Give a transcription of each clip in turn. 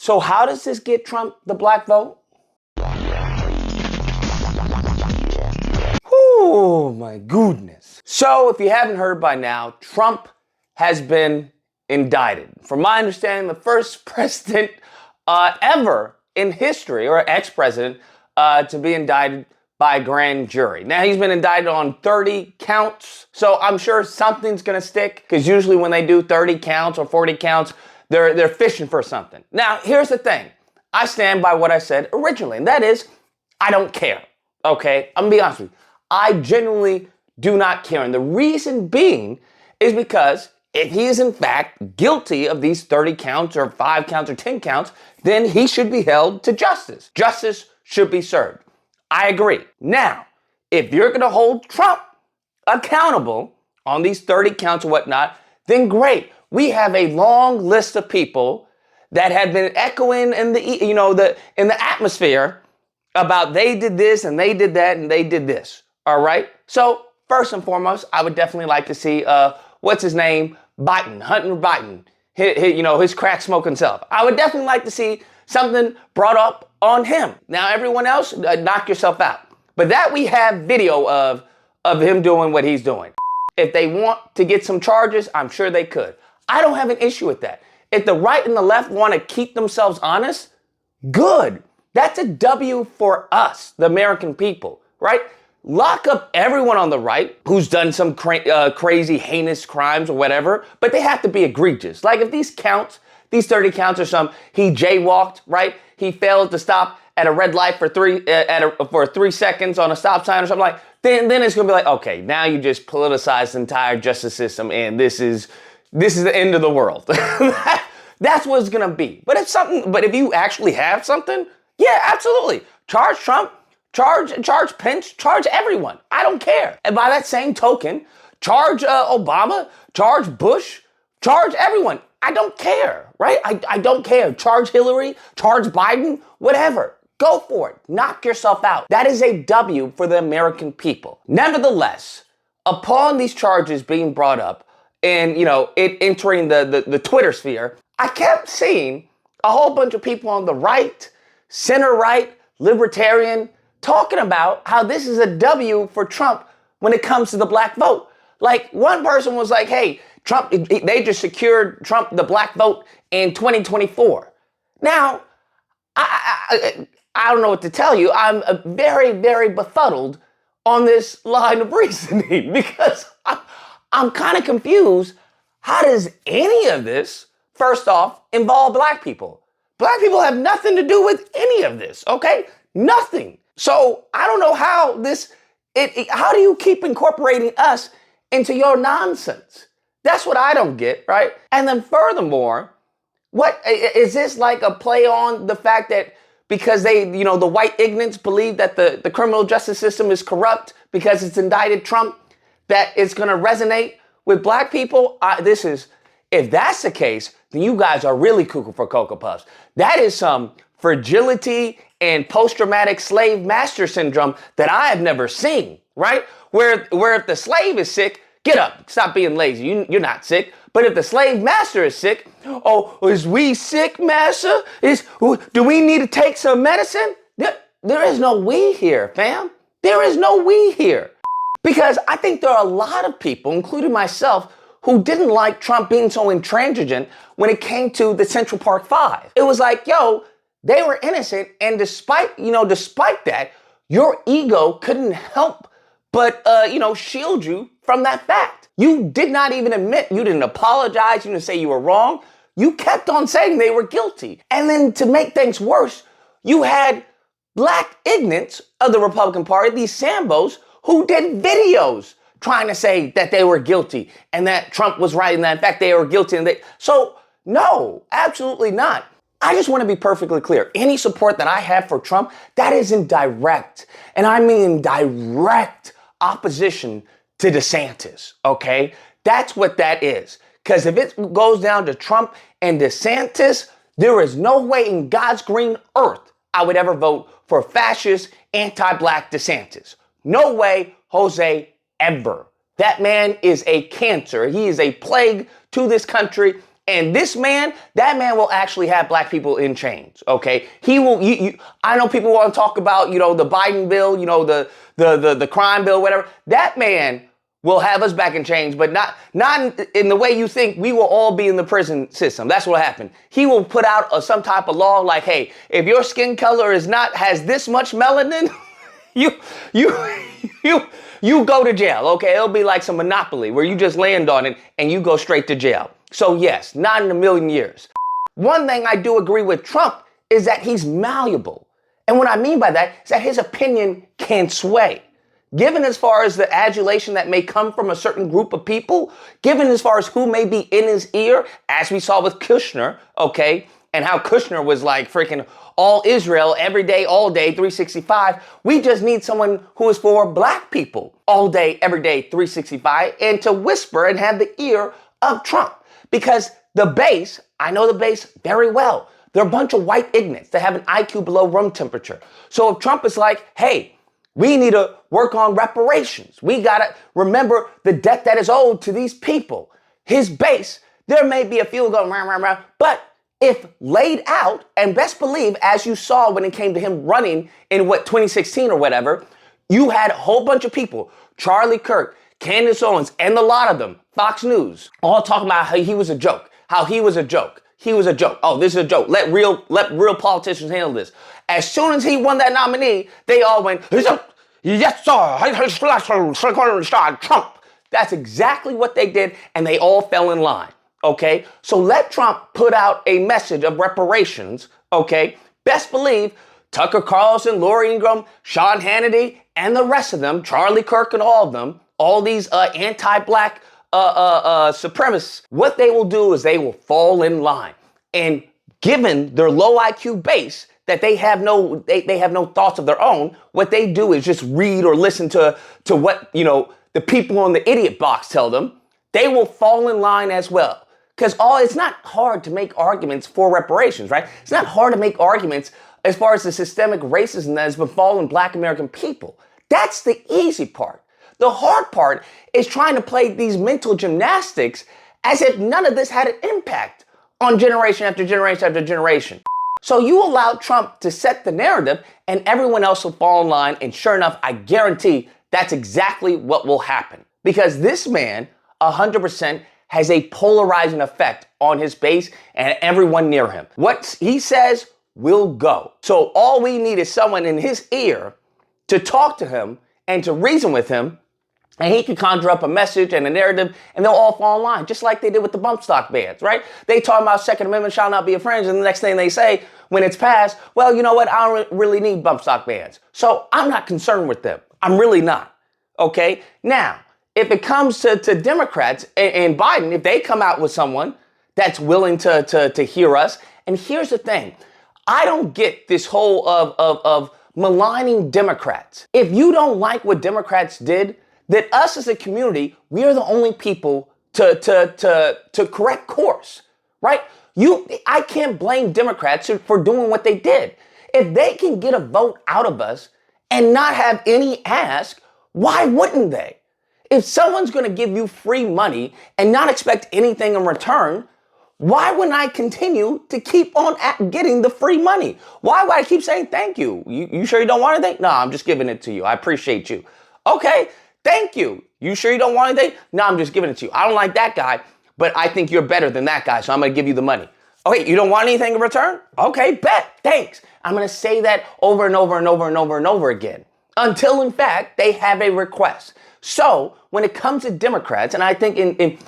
So how does this get Trump the black vote? Oh my goodness. So if you haven't heard by now, Trump has been indicted. From my understanding, the first president ever in history, or ex-president, to be indicted by a grand jury. Now, he's been indicted on 30 counts, so I'm sure something's gonna stick, because usually when they do 30 counts or 40 counts, they're fishing for something. Now, here's the thing. I stand by what I said originally, and that is, I don't care, okay? I'm gonna be honest with you. I genuinely do not care, and the reason being is because if he is in fact guilty of these 30 counts or 5 counts or 10 counts, then he should be held to justice. Justice should be served. I agree. Now, if you're going to hold Trump accountable on these 30 counts or whatnot, then great. We have a long list of people that have been echoing in the atmosphere about they did this and they did that and they did this. All right. So first and foremost, I would definitely like to see what's his name, Hunter Biden, his crack smoking self. I would definitely like to see something brought up on him. Now, everyone else, knock yourself out. But that we have video of him doing what he's doing. If they want to get some charges, I'm sure they could. I don't have an issue with that. If the right and the left want to keep themselves honest, good. That's a W for us, the American people, right? Lock up everyone on the right who's done some crazy, heinous crimes or whatever, but they have to be egregious. Like if these 30 counts or some, he jaywalked, right? He failed to stop at a red light for 3 seconds on a stop sign or something like, then it's gonna be like, okay, now you just politicize the entire justice system and this is the end of the world. That's what it's gonna be. But if you actually have something, yeah, absolutely. Charge Trump. Charge Pence, charge everyone. I don't care. And by that same token, charge Obama, charge Bush, charge everyone. I don't care, right? I don't care. Charge Hillary, charge Biden, whatever. Go for it. Knock yourself out. That is a W for the American people. Nevertheless, upon these charges being brought up and, it entering the Twitter sphere, I kept seeing a whole bunch of people on the right, center-right, libertarian, talking about how this is a W for Trump when it comes to the black vote. Like one person was like, hey, Trump, they just secured Trump the black vote in 2024. Now, I don't know what to tell you. I'm very, very befuddled on this line of reasoning because I'm kind of confused. How does any of this, first off, involve black people? Black people have nothing to do with any of this, okay? Nothing. So I don't know how how do you keep incorporating us into your nonsense? That's what I don't get, right? And then furthermore, what is this like a play on the fact that because the white ignorants believe that the criminal justice system is corrupt because it's indicted Trump, that it's going to resonate with black people? If that's the case, then you guys are really cuckoo for Cocoa Puffs. That is some fragility and post-traumatic slave master syndrome that I have never seen, right? Where if the slave is sick, get up, stop being lazy. You're not sick. But if the slave master is sick, oh, is we sick, master? Do we need to take some medicine? There is no we here, fam. There is no we here. Because I think there are a lot of people, including myself, who didn't like Trump being so intransigent when it came to the Central Park 5. It was like, yo, they were innocent, and despite that, your ego couldn't help but, shield you from that fact. You did not even admit, you didn't apologize, you didn't say you were wrong. You kept on saying they were guilty. And then to make things worse, you had black ignorants of the Republican Party, these Sambos, who did videos trying to say that they were guilty and that Trump was right and that in fact they were guilty. So no, absolutely not. I just want to be perfectly clear. Any support that I have for Trump, that is in direct, and I mean direct opposition to DeSantis, okay? That's what that is. Because if it goes down to Trump and DeSantis, there is no way in God's green earth I would ever vote for fascist, anti-black DeSantis. No way, Jose, ever. That man is a cancer. He is a plague to this country, And that man will actually have black people in chains, okay? He will, I know people want to talk about, the Biden bill, the crime bill, whatever. That man will have us back in chains, but not in the way you think. We will all be in the prison system. That's what happened. He will put out some type of law like, hey, if your skin color has this much melanin, you go to jail, okay? It'll be like some Monopoly where you just land on it and you go straight to jail. So yes, not in a million years. One thing I do agree with Trump is that he's malleable. And what I mean by that is that his opinion can sway. Given as far as the adulation that may come from a certain group of people, given as far as who may be in his ear, as we saw with Kushner, okay, and how Kushner was like freaking all Israel every day, all day, 365. We just need someone who is for black people all day, every day, 365, and to whisper and have the ear of Trump. Because the base, I know the base very well. They're a bunch of white ignorants that have an IQ below room temperature. So if Trump is like, hey, we need to work on reparations. We got to remember the debt that is owed to these people. His base, there may be a few going, rah, rah, rah, but if laid out, and best believe, as you saw when it came to him running in 2016 or whatever, you had a whole bunch of people, Charlie Kirk, Candace Owens, and a lot of them, Fox News, all talking about how he was a joke, He was a joke. Oh, this is a joke. Let real politicians handle this. As soon as he won that nominee, they all went, yes, sir, Trump. That's exactly what they did, and they all fell in line. Okay, so let Trump put out a message of reparations, okay? Best believe Tucker Carlson, Lori Ingraham, Sean Hannity, and the rest of them, Charlie Kirk and all of them, all these anti-black supremacists, what they will do is they will fall in line. And given their low IQ base, that they have no thoughts of their own, what they do is just read or listen to what, the people on the idiot box tell them. They will fall in line as well. Because it's not hard to make arguments for reparations, right? It's not hard to make arguments as far as the systemic racism that has befallen black American people. That's the easy part. The hard part is trying to play these mental gymnastics as if none of this had an impact on generation after generation after generation. So you allow Trump to set the narrative and everyone else will fall in line. And sure enough, I guarantee that's exactly what will happen. Because this man, 100%, has a polarizing effect on his base and everyone near him. What he says will go. So all we need is someone in his ear to talk to him and to reason with him, and he can conjure up a message and a narrative, and they'll all fall in line, just like they did with the bump stock bans, right? They talk about Second Amendment shall not be infringed, and the next thing they say when it's passed, well, you know what? I don't really need bump stock bans. So I'm not concerned with them. I'm really not. Okay? Now, if it comes to Democrats and Biden, if they come out with someone that's willing to hear us, and here's the thing, I don't get this whole of maligning Democrats. If you don't like what Democrats did, then us as a community, we are the only people to correct course, right? I can't blame Democrats for doing what they did. If they can get a vote out of us and not have any ask, why wouldn't they? If someone's going to give you free money and not expect anything in return, why wouldn't I continue to keep on getting the free money? Why would I keep saying thank you? You sure you don't want anything? No, I'm just giving it to you. I appreciate you. Okay, thank you. You sure you don't want anything? No, I'm just giving it to you. I don't like that guy, but I think you're better than that guy, so I'm going to give you the money. Okay, you don't want anything in return? Okay, bet. Thanks. I'm going to say that over and over and over and over and over again until, in fact, they have a request. So when it comes to Democrats, and I think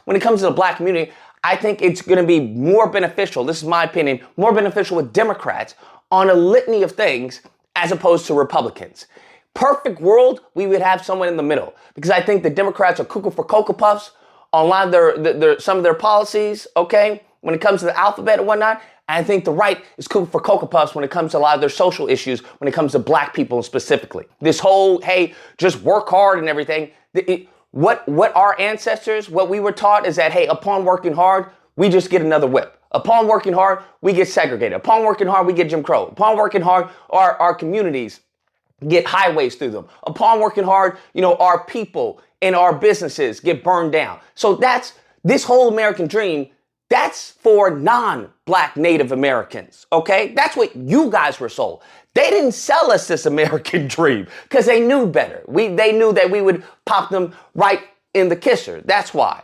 when it comes to the black community, I think it's going to be more beneficial, this is my opinion, more beneficial with Democrats on a litany of things as opposed to Republicans. Perfect world, we would have someone in the middle, because I think the Democrats are cuckoo for Cocoa Puffs on a lot of some of their policies, okay, when it comes to the alphabet and whatnot. I think the right is cuckoo for Cocoa Puffs when it comes to a lot of their social issues, when it comes to black people specifically. This whole, hey, just work hard and everything. What our ancestors, what we were taught is that, hey, upon working hard, we just get another whip. Upon working hard, we get segregated. Upon working hard, we get Jim Crow. Upon working hard, our communities get highways through them. Upon working hard, our people and our businesses get burned down. So that's this whole American dream. That's for non-black Native Americans, okay? That's what you guys were sold. They didn't sell us this American dream because they knew better. They knew that we would pop them right in the kisser. That's why.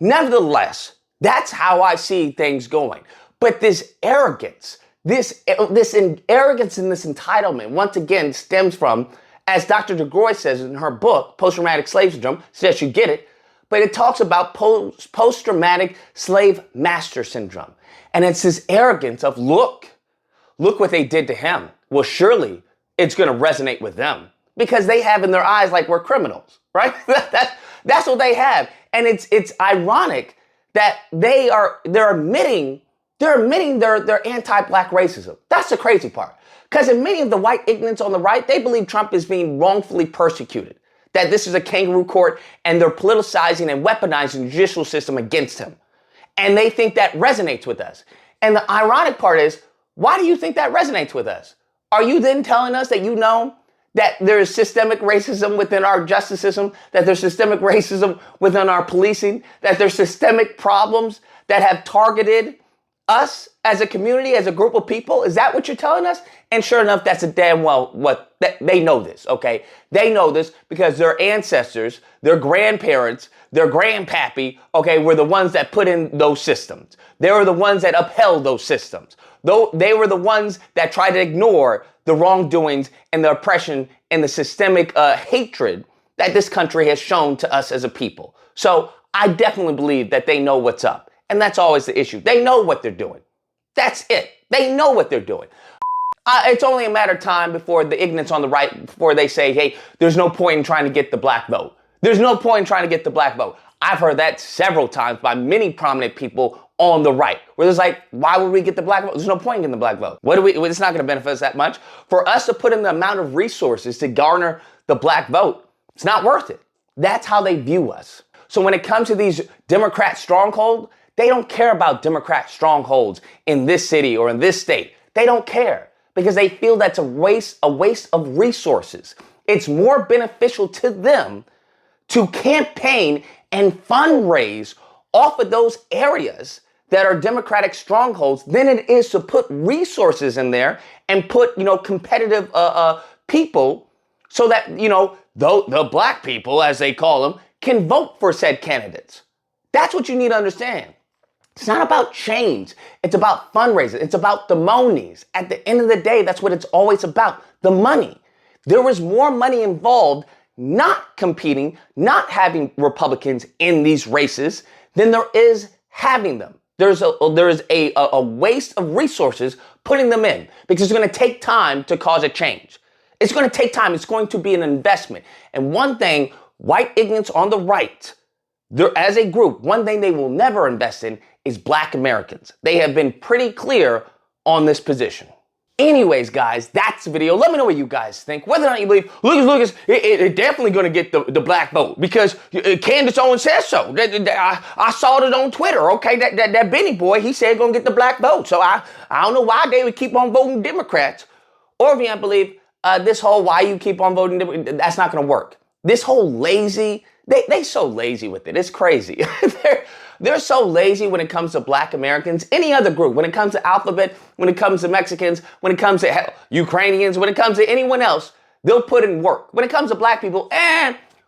Nevertheless, that's how I see things going. But this arrogance, this arrogance and this entitlement, once again, stems from, as Dr. DeGroy says in her book, Post-Traumatic Slave Syndrome, says you get it, but it talks about post-traumatic slave master syndrome. And it's this arrogance of, look what they did to him. Well, surely it's going to resonate with them because they have in their eyes like we're criminals, right? That's what they have. And it's ironic that they're admitting their anti-black racism. That's the crazy part. Because in many of the white ignorants on the right, they believe Trump is being wrongfully persecuted, that this is a kangaroo court and they're politicizing and weaponizing the judicial system against him. And they think that resonates with us. And the ironic part is, why do you think that resonates with us? Are you then telling us that you know that there is systemic racism within our justice system, that there's systemic racism within our policing, that there's systemic problems that have targeted us as a community, as a group of people? Is that what you're telling us? And sure enough, that's a damn well they know this, okay? They know this because their ancestors, their grandparents, their grandpappy, okay, were the ones that put in those systems. They were the ones that upheld those systems. Though they were the ones that tried to ignore the wrongdoings and the oppression and the systemic hatred that this country has shown to us as a people. So I definitely believe that they know what's up. And that's always the issue. They know what they're doing. That's it. They know what they're doing. It's only a matter of time before the ignorance on the right, before they say, hey, there's no point in trying to get the black vote. There's no point in trying to get the black vote. I've heard that several times by many prominent people on the right, where there's like, why would we get the black vote? There's no point in getting the black vote. It's not going to benefit us that much. For us to put in the amount of resources to garner the black vote, it's not worth it. That's how they view us. So when it comes to these Democrat strongholds, they don't care about Democrat strongholds in this city or in this state. They don't care because they feel that's a waste of resources. It's more beneficial to them to campaign and fundraise off of those areas that are Democratic strongholds than it is to put resources in there and put, competitive people so that, the black people, as they call them, can vote for said candidates. That's what you need to understand. It's not about change. It's about fundraising. It's about the monies. At the end of the day, that's what it's always about, the money. There was more money involved not competing, not having Republicans in these races than there is having them. There is a waste of resources putting them in because it's going to take time to cause a change. It's going to take time. It's going to be an investment. And one thing, white ignorance on the right, as a group, one thing they will never invest in is black Americans. They have been pretty clear on this position. Anyways, guys, that's the video. Let me know what you guys think. Whether or not you believe Lucas is definitely going to get the black vote because Candace Owens says so. I saw it on Twitter. Okay, that Benny boy, he said going to get the black vote. So I don't know why they would keep on voting Democrats. Or if you don't believe this whole why you keep on voting Democrats, that's not going to work. This whole lazy, they so lazy with it. It's crazy. They're so lazy when it comes to black Americans, any other group, when it comes to Alphabet, when it comes to Mexicans, when it comes to Ukrainians, when it comes to anyone else, they'll put in work. When it comes to black people,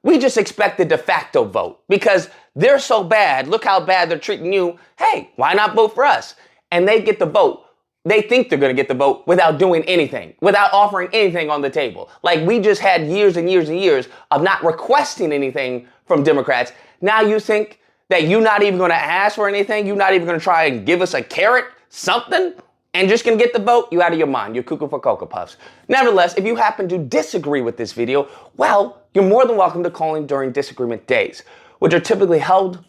we just expect the de facto vote because they're so bad. Look how bad they're treating you. Hey, why not vote for us? And they get the vote. They think they're going to get the vote without doing anything, without offering anything on the table. Like we just had years and years and years of not requesting anything from Democrats. Now you think that you're not even going to ask for anything? You're not even going to try and give us a carrot, something, and just going to get the vote? You out of your mind. You're cuckoo for Cocoa Puffs. Nevertheless, if you happen to disagree with this video, well, you're more than welcome to call in during disagreement days, which are typically held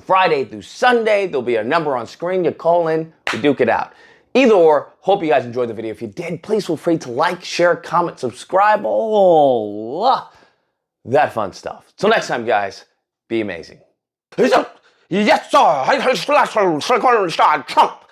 Friday through Sunday. There'll be a number on screen. You call in, we duke it out. Either or, hope you guys enjoyed the video. If you did, please feel free to like, share, comment, subscribe, all that fun stuff. Till next time, guys, be amazing. Yes, sir. Trump.